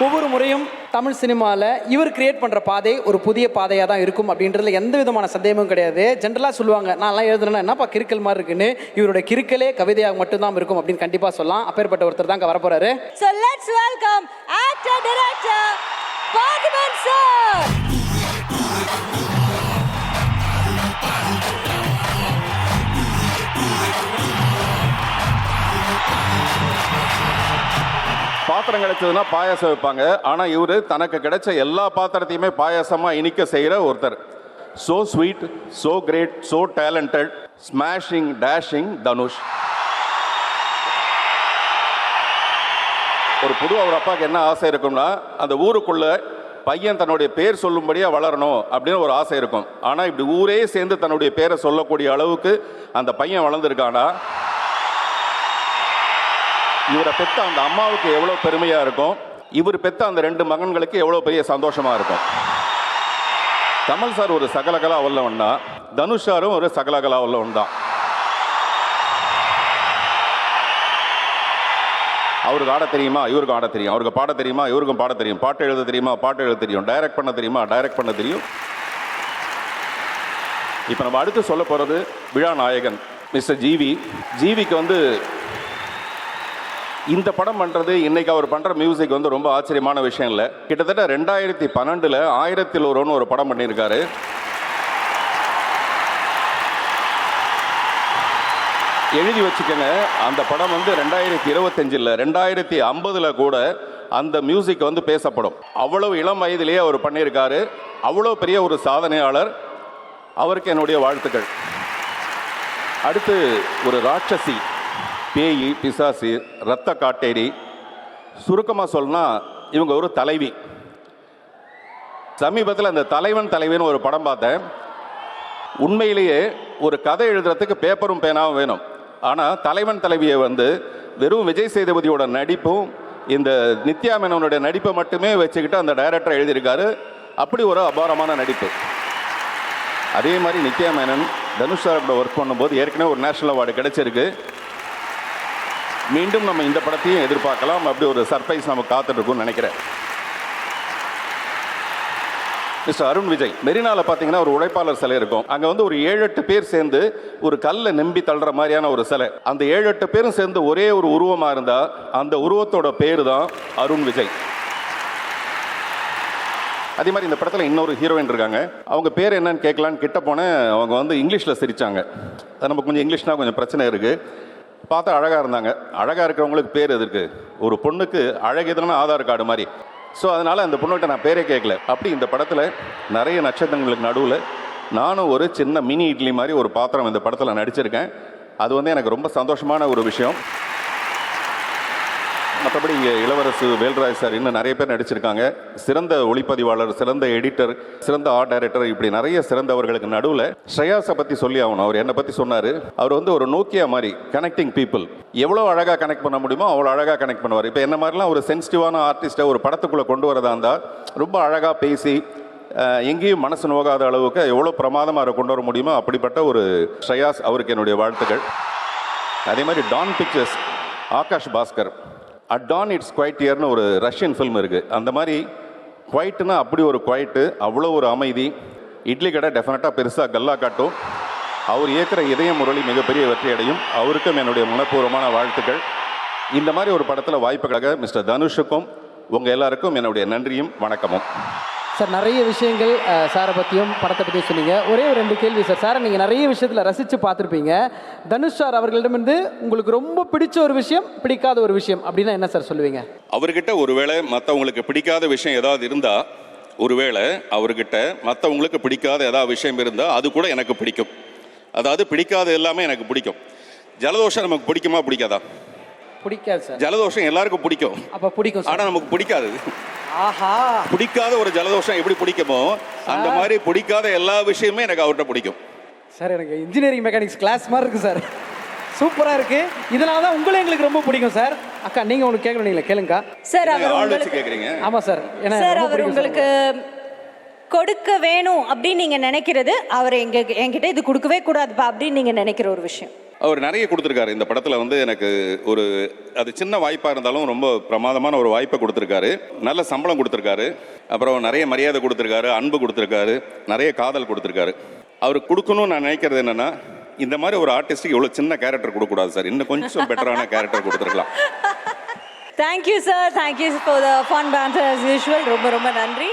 ஒவ்வொரு முறையும் தமிழ் சினிமாவில் இவர் கிரியேட் பண்ணுற பாதை ஒரு புதிய பாதையாக தான் இருக்கும் அப்படின்றதுல எந்த விதமான சந்தேகமும் கிடையாது. ஜென்ரலாக சொல்லுவாங்க, நான்லாம் எழுதுறேன்னா என்னப்பா கிறுக்கல் மாதிரி இருக்குன்னு, இவருடைய கிறுக்கலே கவிதையாக மட்டும்தான் இருக்கும் அப்படின்னு கண்டிப்பாக சொல்லலாம். அப்பேற்பட்ட ஒருத்தர் தான் வரப்போறாரு. So let's welcome actor director Padman sir. பாத்திரம் கிடைச்சதுன்னா பாயாசம் வைப்பாங்க. ஆனால் இவர் தனக்கு கிடைச்ச எல்லா பாத்திரத்தையுமே பாயாசமாக இனிக்க செய்கிற ஒருத்தர். So sweet, so great, so talented, smashing dashing Dhanush. ஒரு பொதுவாக ஒரு அப்பாவுக்கு என்ன ஆசை இருக்கும்னா, அந்த ஊருக்குள்ள பையன் தன்னுடைய பேர் சொல்லும்படியாக வளரணும் அப்படின்னு ஒரு ஆசை இருக்கும். ஆனால் இப்படி ஊரே சேர்ந்து தன்னுடைய பேரை சொல்லக்கூடிய அளவுக்கு அந்த பையன் வளர்ந்துருக்கானா, இவரை பெற்ற அந்த அம்மாவுக்கு எவ்வளோ பெருமையாக இருக்கும், இவர் பெற்ற அந்த 2 மகன்களுக்கு எவ்வளோ பெரிய சந்தோஷமாக இருக்கும். கமல் சார் ஒரு சகலகலா வல்லவன் தான், தனுஷ் சாரும் ஒரு சகலகலா வல்லவன் தான். அவருக்கு ஆட தெரியுமா, இவருக்கும் ஆட தெரியும். அவருக்கு பாட தெரியுமா, இவருக்கும் பாட தெரியும். பாட்டு எழுத தெரியுமா, பாட்டு எழுத தெரியும். டைரக்ட் பண்ண தெரியுமா, டைரக்ட் பண்ண தெரியும். இப்போ நம்ம அடுத்து சொல்ல போகிறது விழா நாயகன் மிஸ்டர் ஜிவிக்கு இந்த படம் பண்ணுறது, இன்றைக்கி அவர் பண்ணுற மியூசிக் ரொம்ப ஆச்சரியமான விஷயம் இல்லை. கிட்டத்தட்ட 2012 1001 ஒரு படம் பண்ணியிருக்காரு. எழுதி வச்சுக்கங்க, அந்த படம் 2025 2050 கூட அந்த மியூசிக் பேசப்படும். அவ்வளவு இளம் வயதிலேயே அவர் பண்ணியிருக்காரு. அவ்வளோ பெரிய ஒரு சாதனையாளர். அவருக்கு என்னுடைய வாழ்த்துக்கள். அடுத்து ஒரு ராட்சசி, பேய், பிசாசு, இரத்த காட்டேரி. சுருக்கமாக சொல்லணும்னா இவங்க ஒரு தலைவி. சமீபத்தில் அந்த தலைவன் ஒரு படம் பார்த்தேன். உண்மையிலேயே ஒரு கதை எழுதுறதுக்கு பேப்பரும் பேனாவும் வேணும். ஆனால் தலைவன் தலைவியை வெறும் விஜய் சேதுபதியோட நடிப்பும் இந்த நித்யா மேனனுடைய நடிப்பை மட்டுமே வச்சுக்கிட்டு அந்த டைரக்டர் எழுதியிருக்காரு. அப்படி ஒரு அபாரமான நடிப்பு. அதே மாதிரி நித்யா மேனன் தனுஷ் சார் கூட ஒர்க் பண்ணும்போது ஏற்கனவே ஒரு நேஷனல் அவார்டு கிடைச்சிருக்கு. மீண்டும் நம்ம இந்த படத்தையும் எதிர்பார்க்கலாம். அப்படி ஒரு சர்ப்ரைஸ் நமக்கு காத்துட்ருக்கும்னு நினைக்கிறேன். மிஸ்டர் அருண் விஜய், மெரினாவில் பார்த்தீங்கன்னா ஒரு உழைப்பாளர் சிலை இருக்கும். அங்கே ஒரு 7-8 பேர் சேர்ந்து ஒரு கல்லை நம்பி தள்ளுற மாதிரியான ஒரு சிலை. அந்த 7-8 பேரும் சேர்ந்து ஒரே ஒரு உருவமாக இருந்தால் அந்த உருவத்தோட பேர் தான் அருண் விஜய். அதே மாதிரி இந்த படத்தில் இன்னொரு ஹீரோயின் இருக்காங்க. அவங்க பேர் என்னன்னு கேட்கலான்னு கிட்ட போனேன். அவங்க இங்கிலீஷில் சிரித்தாங்க. அது நம்ம கொஞ்சம் இங்கிலீஷ்னா கொஞ்சம் பிரச்சனை இருக்குது. பார்த்தா அழகாக இருந்தாங்க. அழகாக இருக்கிறவங்களுக்கு பேர் எதுக்கு? ஒரு பொண்ணுக்கு அழகு எதுனா ஆதார் கார்டு மாதிரி. ஸோ அதனால் அந்த பொண்ணுகிட்ட நான் பேரே கேட்கல. அப்படி இந்த படத்தில் நிறைய நட்சத்திரங்களுக்கு நடுவில் நானும் ஒரு சின்ன மினி இட்லி மாதிரி ஒரு பாத்திரம் இந்த படத்தில் நடிச்சிருக்கேன். அது எனக்கு ரொம்ப சந்தோஷமான ஒரு விஷயம். மற்றபடி இங்கே இளவரசு, வேல்ராஜ் சார், இன்னும் நிறைய பேர் நடிச்சிருக்காங்க. சிறந்த ஒளிப்பதிவாளர், சிறந்த எடிட்டர், சிறந்த ஆர்ட் டைரக்டர், இப்படி நிறைய சிறந்தவர்களுக்கு நடுவில் ஸ்ரேயாஸை பற்றி சொல்லி ஆகணும். அவர் என்னை பற்றி சொன்னார். அவர் ஒரு நோக்கியா மாதிரி கனெக்டிங் பீப்புள். எவ்வளோ அழகாக கனெக்ட் பண்ண முடியுமோ அவ்வளோ அழகாக கனெக்ட் பண்ணுவார். இப்போ என்ன மாதிரிலாம் ஒரு சென்சிட்டிவான ஆர்டிஸ்ட்டை ஒரு படத்துக்குள்ளே கொண்டு வரதா இருந்தால் ரொம்ப அழகாக பேசி எங்கேயும் மனசு நோகாத அளவுக்கு எவ்வளோ பிரமாதமாக அதை கொண்டு வர முடியுமோ அப்படிப்பட்ட ஒரு ஸ்ரேயாஸ், அவருக்கு என்னுடைய வாழ்த்துக்கள். அதே மாதிரி Dawn Pictures Aakash Bhaskar, at dawn it's quiet இயர்னு ஒரு ரஷ்யன் ஃபில்ம் இருக்குது. அந்த மாதிரி குவைட்டுனா அப்படி ஒரு குவைட்டு, அவ்வளோ ஒரு அமைதி. இட்லி கடை டெஃபினட்டாக பெருசாக கல்லா காட்டும். அவர் இயக்கிற இதய முரளி மிகப்பெரிய வெற்றி அடையும். அவருக்கும் என்னுடைய மனப்பூர்வமான வாழ்த்துக்கள். இந்த மாதிரி ஒரு படத்தில் வாய்ப்புக்காக மிஸ்டர் தனுஷுக்கும் உங்கள் எல்லாருக்கும் என்னுடைய நன்றியும் வணக்கமும். சார், நிறைய விஷயங்கள் சாரை பற்றியும் படத்தை பற்றியும் சொன்னீங்க. ஒரே ஒரு 2 கேள்வி சார். சாரை நீங்கள் நிறைய விஷயத்தில் ரசித்து பார்த்துருப்பீங்க. தனுஷ் சார் அவர்களிடமிருந்து உங்களுக்கு ரொம்ப பிடிச்ச ஒரு விஷயம், பிடிக்காத ஒரு விஷயம் அப்படின்னா என்ன சார் சொல்லுவீங்க? அவர்கிட்ட ஒருவேளை மற்றவங்களுக்கு பிடிக்காத விஷயம் ஏதாவது இருந்தால், ஒருவேளை அவர்கிட்ட மற்றவங்களுக்கு பிடிக்காத ஏதாவது விஷயம் இருந்தால் அது கூட எனக்கு பிடிக்கும். அதாவது பிடிக்காத எல்லாமே எனக்கு பிடிக்கும். ஜலதோஷம் நமக்கு பிடிக்குமா பிடிக்காதா? பிடிக்காது சார். ஜலதோஷம் எல்லாருக்கும் பிடிக்கும். அப்போ பிடிக்கும், ஆனால் நமக்கு பிடிக்காது. ஆஹா, பிடிக்காத ஒரு ஜலதோஷம் எப்படி பிடிக்குமோ அந்த மாதிரி பிடிக்காத எல்லா விஷயமே எனக்கு அவர்கிட்ட பிடிக்கும். சார், எனக்கு இன்ஜினியரிங் மெக்கானிக்ஸ் கிளாஸ் மாதிரி இருக்குது சார். சூப்பராக இருக்குது. இதனால தான் உங்களை எங்களுக்கு ரொம்ப பிடிக்கும் சார். அக்கா, நீங்கள் ஒன்று கேட்கணும், நீங்களே கேளுங்கக்கா. சார், அவர் கேட்குறீங்க. ஆமாம் சார். சார், அவர் உங்களுக்கு கொடுக்க வேணும் அப்படின்னு நீங்கள் நினைக்கிறது, அவர் என்கிட்ட இது கொடுக்கவே கூடாதுப்பா அப்படின்னு நீங்கள் நினைக்கிற ஒரு விஷயம்? அவர் நிறைய கொடுத்துருக்காரு இந்த படத்தில் வந்து எனக்கு ஒரு அது சின்ன வாய்ப்பாக இருந்தாலும் ரொம்ப பிரமாதமான ஒரு வாய்ப்பை கொடுத்துருக்காரு. நல்ல சம்பளம் கொடுத்துருக்காரு, அப்புறம் நிறைய மரியாதை கொடுத்துருக்காரு, அன்பு கொடுத்துருக்காரு, நிறைய காதல் கொடுத்துருக்காரு. அவர் கொடுக்கணும்னு நான் நினைக்கிறது என்னென்னா, இந்த மாதிரி ஒரு ஆர்டிஸ்ட்டுக்கு இவ்வளோ சின்ன கேரக்டர் கொடுக்கக்கூடாது சார், இன்னும் கொஞ்சம் பெட்டரான கேரக்டர் கொடுத்துருக்கலாம். Thank you sir, thank you for the fun panther as usual. ரொம்ப ரொம்ப நன்றி.